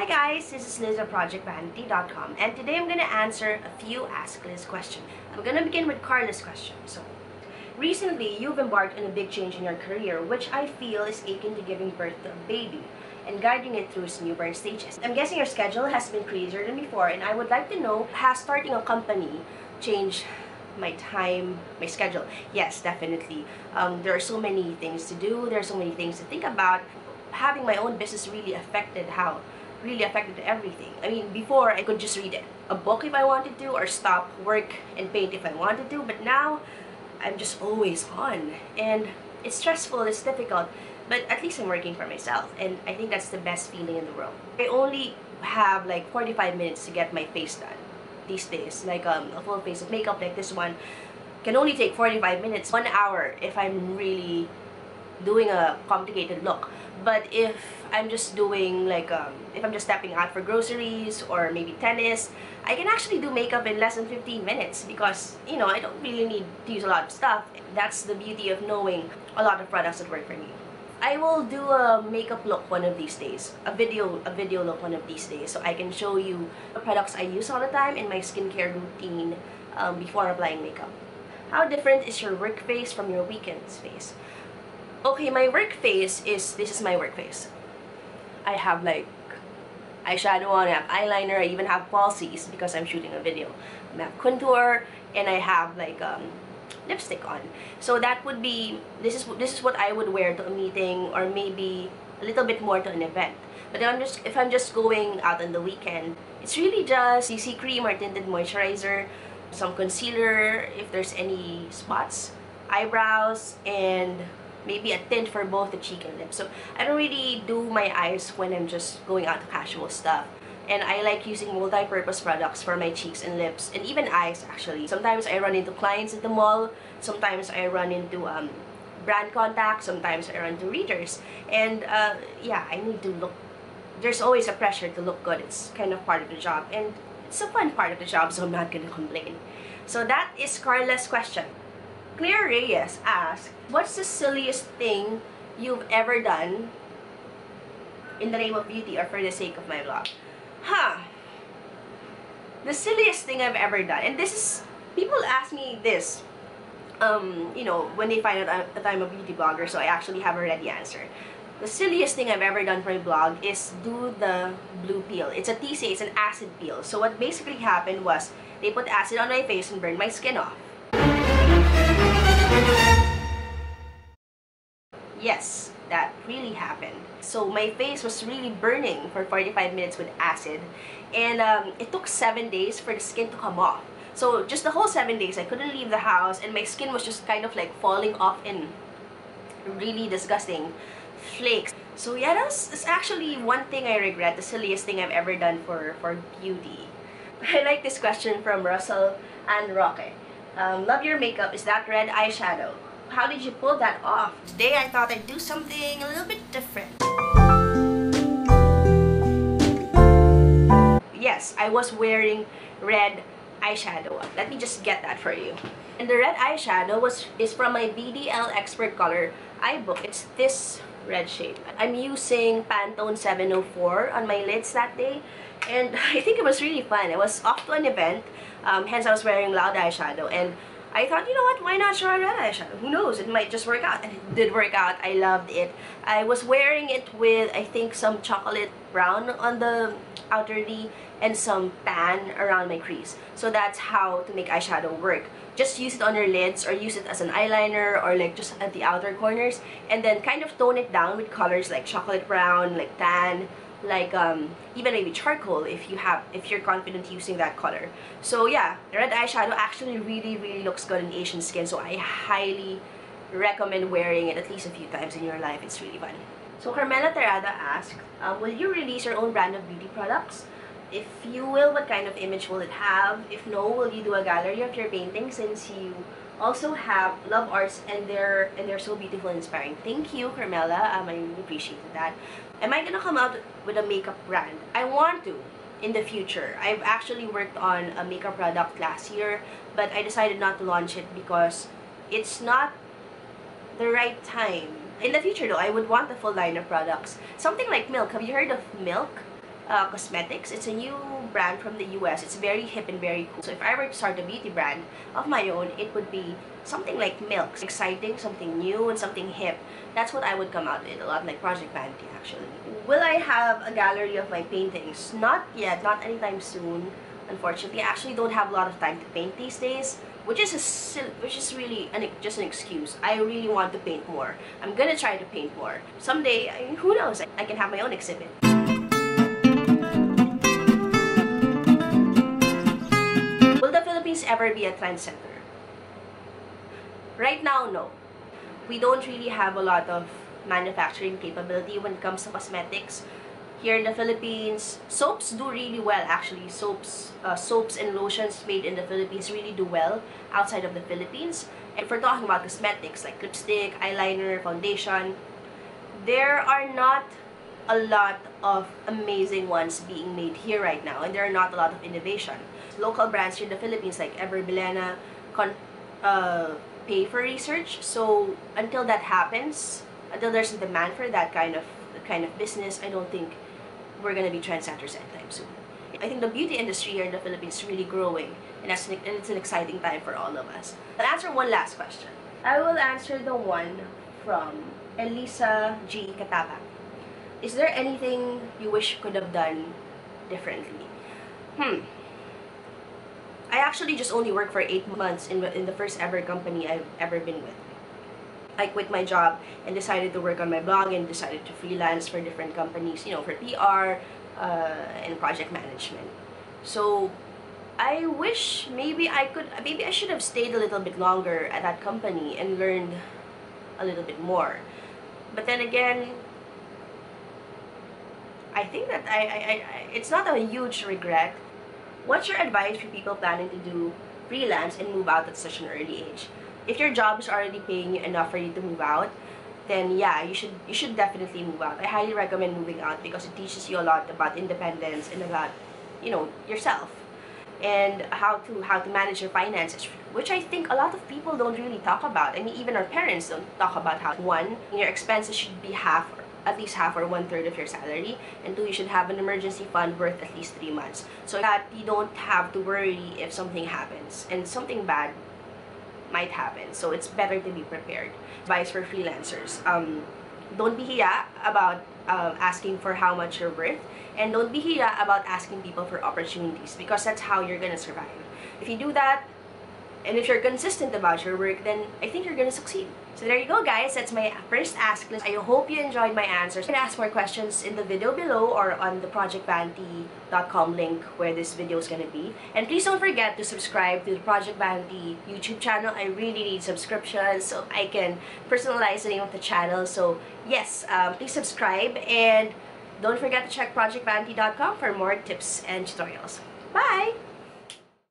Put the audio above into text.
Hi guys, this is Liz of ProjectVanity.com, and today I'm gonna answer a few Ask Liz questions. I'm gonna begin with Carla's question. So, recently you've embarked on a big change in your career, which I feel is akin to giving birth to a baby and guiding it through its newborn stages. I'm guessing your schedule has been crazier than before, and I would like to know, has starting a company changed my time, my schedule? Yes, definitely. There are so many things to do, there are so many things to think about. Having my own business really affected everything. I mean, before I could just read a book if I wanted to, or stop work and paint if I wanted to, but now I'm just always on, and it's stressful, it's difficult, but at least I'm working for myself, and I think that's the best feeling in the world. I only have like 45 minutes to get my face done these days. Like a full face of makeup like this one can only take 45 minutes, 1 hour if I'm really doing a complicated look. But if I'm just doing like if I'm just stepping out for groceries or maybe tennis, I can actually do makeup in less than 15 minutes because, you know, I don't really need to use a lot of stuff. That's the beauty of knowing a lot of products that work for me. I will do a makeup look one of these days, a video look one of these days, so I can show you the products I use all the time in my skincare routine before applying makeup. How different is your work face from your weekends face? Okay, my work face is, this is my work face. I have like eyeshadow on, I have eyeliner, I even have falsies because I'm shooting a video. I have contour, and I have like lipstick on. So that would be, this is what I would wear to a meeting, or maybe a little bit more to an event. But if I'm just going out on the weekend, it's really just CC cream or tinted moisturizer, some concealer if there's any spots, eyebrows, and maybe a tint for both the cheek and lips. So I don't really do my eyes when I'm just going out to casual stuff. And I like using multi-purpose products for my cheeks and lips, and even eyes actually. Sometimes I run into clients at the mall, sometimes I run into brand contacts, sometimes I run into readers. And yeah, I need to look, there's always a pressure to look good. It's kind of part of the job, and it's a fun part of the job, so I'm not gonna complain. So that is Carla's question. Claire Reyes asked, what's the silliest thing you've ever done in the name of beauty or for the sake of my vlog? The silliest thing I've ever done, and this is, people ask me this, you know, when they find out that I'm a beauty blogger, so I actually have a ready answer. The silliest thing I've ever done for my blog is do the blue peel. It's a TCA, it's an acid peel. So what basically happened was, they put acid on my face and burned my skin off. Yes, that really happened. So my face was really burning for 45 minutes with acid, and it took 7 days for the skin to come off. So just the whole 7 days, I couldn't leave the house, and my skin was just kind of like falling off in really disgusting flakes. So yeah, that's actually one thing I regret, the silliest thing I've ever done for beauty. I like this question from Russell and Roque. Love your makeup. Is that red eyeshadow? How did you pull that off? Today I thought I'd do something a little bit different. Yes, I was wearing red eyeshadow. Let me just get that for you. And the red eyeshadow is from my BDL Expert Color eye book. It's this red shade. I'm using Pantone 704 on my lids that day, and I think it was really fun. I was off to an event, hence I was wearing loud eyeshadow, and I thought, you know what, why not try red eyeshadow? Who knows, it might just work out. And it did work out. I loved it. I was wearing it with, I think, some chocolate brown on the outer V and some tan around my crease. So that's how to make eyeshadow work. Just use it on your lids, or use it as an eyeliner, or like just at the outer corners, and then kind of tone it down with colors like chocolate brown, like tan, like even maybe charcoal if you're confident using that color. So yeah, red eyeshadow actually really looks good in Asian skin, so I highly recommend wearing it at least a few times in your life. It's really fun. So Carmela Terada asked, will you release your own brand of beauty products? If you will, what kind of image will it have? If no, will you do a gallery of your paintings, since you also have love arts and they're so beautiful and inspiring? Thank you, Carmela. I really appreciated that. Am I gonna come out with a makeup brand? I want to in the future. I've actually worked on a makeup product last year, but I decided not to launch it because it's not the right time. In the future though, I would want a full line of products. Something like milk. Have you heard of milk? Cosmetics. It's a new brand from the US. It's very hip and very cool. So if I were to start a beauty brand of my own, it would be something like Milk. Exciting, something new, and something hip. That's what I would come out with. A lot like Project Vanity, actually. Will I have a gallery of my paintings? Not yet. Not anytime soon. Unfortunately, I actually don't have a lot of time to paint these days, which is really just an excuse. I really want to paint more. I'm gonna try to paint more. Someday, who knows, I can have my own exhibit. Will the Philippines ever be a trendsetter? Right now, no. We don't really have a lot of manufacturing capability when it comes to cosmetics. Here in the Philippines, soaps do really well actually. Soaps and lotions made in the Philippines really do well outside of the Philippines. And if we're talking about cosmetics like lipstick, eyeliner, foundation, there are not a lot of amazing ones being made here right now, and there are not a lot of innovation. Local brands here in the Philippines like Ever Bilena pay for research, so until that happens, until there's a demand for that kind of business, I don't think we're gonna be trendsetters anytime soon. I think the beauty industry here in the Philippines is really growing, and it's an exciting time for all of us. I'll answer one last question. I will answer the one from Elisa G. Kataba. Is there anything you wish you could have done differently? I actually just only worked for 8 months in the first ever company I've ever been with. I quit my job and decided to work on my blog and decided to freelance for different companies, you know, for PR and project management. So I wish maybe I should have stayed a little bit longer at that company and learned a little bit more. But then again, I think that it's not a huge regret. What's your advice for people planning to do freelance and move out at such an early age? If your job is already paying you enough for you to move out, then yeah, you should definitely move out. I highly recommend moving out because it teaches you a lot about independence and about, you know, yourself and how to manage your finances, which I think a lot of people don't really talk about. I mean, even our parents don't talk about how, one, your expenses should be at least half or 1/3 of your salary, and two, you should have an emergency fund worth at least 3 months so that you don't have to worry if something happens, and something bad might happen, so it's better to be prepared. Advice for freelancers: don't be hiya about asking for how much you're worth, and don't be hiya about asking people for opportunities, because that's how you're gonna survive. If you do that, and if you're consistent about your work, then I think you're gonna succeed. So there you go, guys. That's my first ask list. I hope you enjoyed my answers. You can ask more questions in the video below or on the projectvanity.com link where this video is gonna be. And please don't forget to subscribe to the Project Vanity YouTube channel. I really need subscriptions so I can personalize the name of the channel. So yes, please subscribe, and don't forget to check projectvanity.com for more tips and tutorials. Bye!